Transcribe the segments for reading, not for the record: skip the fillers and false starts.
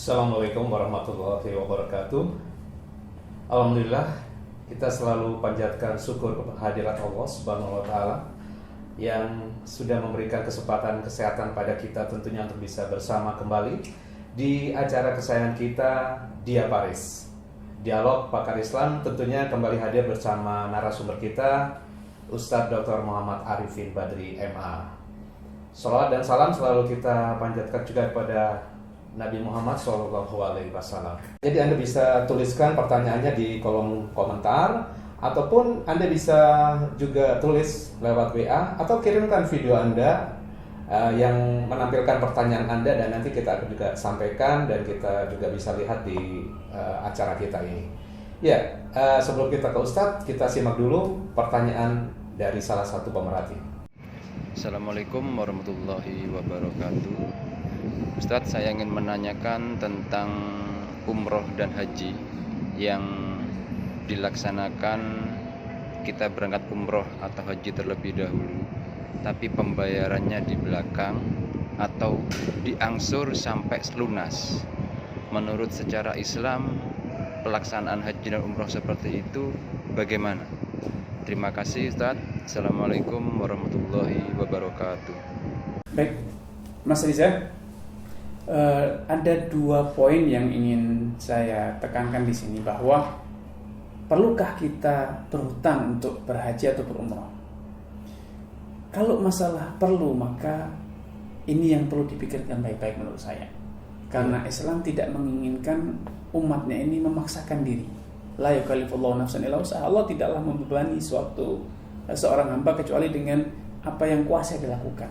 Assalamualaikum warahmatullahi wabarakatuh. Alhamdulillah, kita selalu panjatkan syukur kehadirat Allah Subhanahu wa taala yang sudah memberikan kesempatan kesehatan pada kita tentunya untuk bisa bersama kembali di acara kesayangan kita, Dia Paris. Dialog Pakar Islam tentunya kembali hadir bersama narasumber kita, Ustadz Dr. Muhammad Arifin Badri MA. Salawat dan salam selalu kita panjatkan juga kepada Nabi Muhammad SAW. Jadi Anda bisa tuliskan pertanyaannya di kolom komentar, ataupun Anda bisa juga tulis lewat WA atau kirimkan video Anda yang menampilkan pertanyaan Anda, dan nanti kita akan juga sampaikan dan kita juga bisa lihat di acara kita ini. Ya, sebelum kita ke Ustadz, kita simak dulu pertanyaan dari salah satu pemerhati. Assalamualaikum warahmatullahi wabarakatuh. Ustadz, saya ingin menanyakan tentang umroh dan haji yang dilaksanakan. Kita berangkat umroh atau haji terlebih dahulu, tapi pembayarannya di belakang atau diangsur sampai lunas. Menurut secara Islam, pelaksanaan haji dan umroh seperti itu bagaimana? Terima kasih Ustadz. Assalamualaikum warahmatullahi wabarakatuh. Baik, Mas Riza, ada dua poin yang ingin saya tekankan di sini, bahwa perlukah kita berhutang untuk berhaji atau berumrah? Kalau masalah perlu, maka ini yang perlu dipikirkan baik-baik menurut saya, karena Islam tidak menginginkan umatnya ini memaksakan diri. La yukallifullahu nafsan illa wus'aha. Allah tidaklah membebani seorang hamba kecuali dengan apa yang kuasa dilakukan.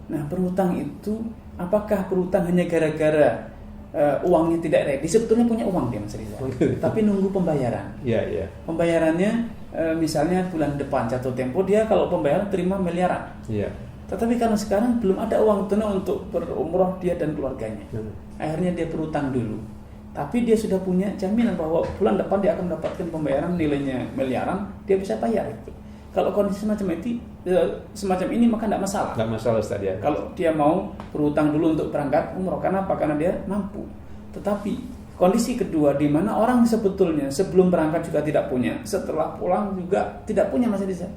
Nah, berhutang itu, apakah berhutang hanya gara-gara uangnya tidak ready? Sebetulnya punya uang dia, Mas Riza, tapi nunggu pembayaran. Iya. Pembayarannya misalnya bulan depan jatuh tempo, dia kalau pembayaran terima miliaran. Iya. Tetapi karena sekarang belum ada uang tunai untuk berumroh dia dan keluarganya, akhirnya dia berhutang dulu. Tapi dia sudah punya jaminan bahwa bulan depan dia akan mendapatkan pembayaran nilainya miliaran, dia bisa bayar itu. Kalau kondisi semacam ini maka tidak masalah. Tidak masalah Ustaz ya. Kalau dia mau berhutang dulu untuk berangkat umroh, karena apa? Karena dia mampu. Tetapi kondisi kedua, di mana orang sebetulnya sebelum berangkat juga tidak punya, setelah pulang juga tidak punya, masih bisa.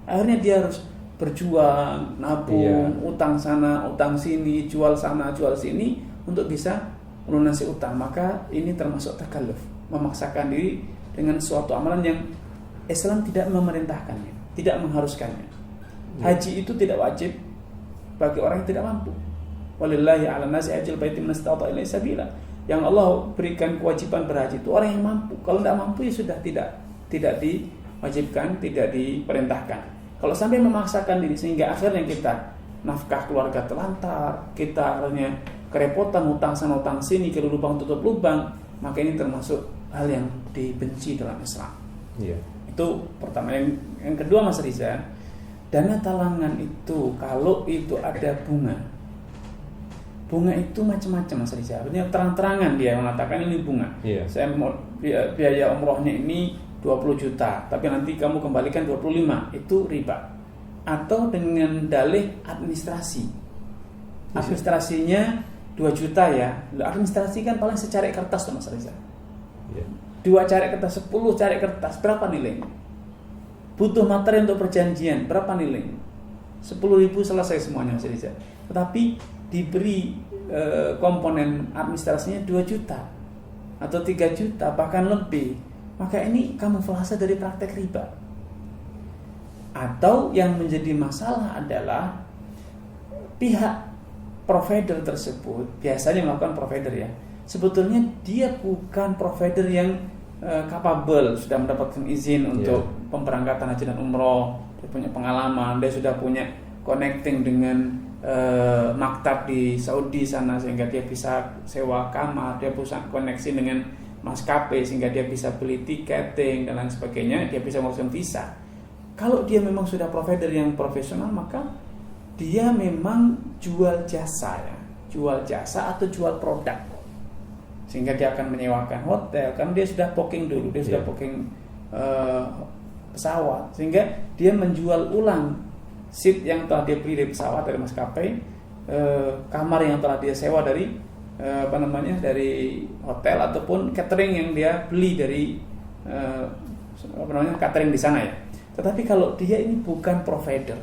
Akhirnya dia harus berjuang, nabung, utang sana, utang sini, jual sana, jual sini untuk bisa melunasi utang. Maka ini termasuk takalluf, memaksakan diri dengan suatu amalan yang Islam tidak memerintahkannya, tidak mengharuskannya. Haji itu tidak wajib bagi orang yang tidak mampu. Walillahi 'alan nasi hajjul baiti man istata'a ilaihi sabila. Yang Allah berikan kewajiban berhaji itu orang yang mampu. Kalau tidak mampu ya sudah tidak diwajibkan, tidak diperintahkan. Kalau sampai memaksakan diri sehingga akhirnya kita nafkah keluarga terlantar, kita akhirnya kerepotan, hutang sana hutang sini, kiri lubang tutup lubang, maka ini termasuk hal yang dibenci dalam Islam. Iya. Itu pertama. Yang kedua, Mas Riza, dana talangan itu kalau itu ada bunga itu macam-macam, Mas Riza. Artinya terang-terangan dia mengatakan ini bunga. Iya. Saya mau biaya umrohnya ini 20 juta, tapi nanti kamu kembalikan 25, itu riba. Atau dengan dalih administrasi. Administrasinya 2 juta ya. Administrasi kan paling secarek kertas tuh, Mas Riza. Iya. 2 carek kertas, 10 carek kertas, berapa nilainya? Butuh materi untuk perjanjian, berapa nilainya? 10.000 selesai semuanya, Mas Riza. Tetapi diberi komponen administrasinya 2 juta atau 3 juta, bahkan lebih. Maka ini kamuflase dari praktek riba. Atau yang menjadi masalah adalah pihak provider tersebut, biasanya melakukan provider ya, sebetulnya dia bukan provider yang capable, sudah mendapatkan izin untuk pemberangkatan haji dan umroh, dia punya pengalaman, dia sudah punya connecting dengan maktab di Saudi sana sehingga dia bisa sewa kamar, dia bisa koneksi dengan maskapai sehingga dia bisa beli tiketing dan lain sebagainya, dia bisa menguruskan visa. Kalau dia memang sudah provider yang profesional, maka dia memang jual jasa ya, jual jasa atau jual produk, sehingga dia akan menyewakan hotel, karena dia sudah booking dulu, dia sudah booking pesawat, sehingga dia menjual ulang seat yang telah dia beli dari pesawat, dari maskapai, kamar yang telah dia sewa dari dari hotel ataupun catering yang dia beli dari catering di sana ya. Tetapi kalau dia ini bukan provider,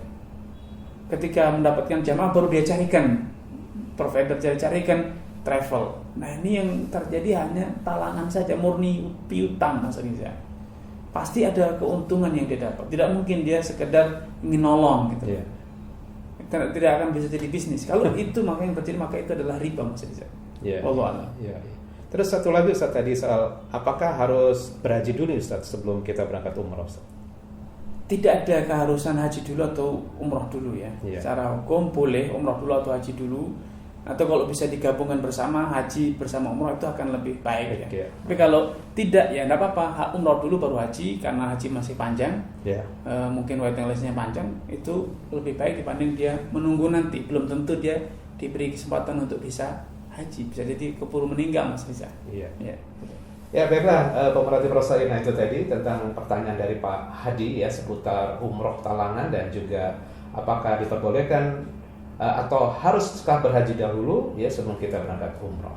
ketika mendapatkan jamaah baru dia carikan provider, carikan travel. Nah ini yang terjadi hanya talangan saja, murni piutang Mas Riza. Pasti ada keuntungan yang dia dapat. Tidak mungkin dia sekedar ingin nolong gitu. Yeah. Tidak akan bisa jadi bisnis. Kalau itu maka yang terjadi maka itu adalah riba Mas Riza. Yeah. Wallahu a'lam. Yeah. Terus satu lagi Ustaz tadi soal apakah harus berhaji dulu Ustaz sebelum kita berangkat umrah Ustaz? Tidak ada keharusan haji dulu atau umrah dulu ya. Yeah. Secara hukum boleh umrah dulu atau haji dulu. Atau kalau bisa digabungkan bersama, haji bersama umrah itu akan lebih baik ya. Tapi kalau tidak ya tidak apa-apa, umrah dulu baru haji karena haji masih panjang. Mungkin waiting listnya panjang, itu lebih baik dibanding dia menunggu nanti. Belum tentu dia diberi kesempatan untuk bisa haji, bisa jadi keburu meninggal Mas Riza. Iya. Ya baiklah, pemerhati Rosalina itu tadi tentang pertanyaan dari Pak Hadi ya seputar umroh talangan dan juga apakah diperbolehkan atau haruskah berhaji dahulu ya sebelum kita berangkat umroh.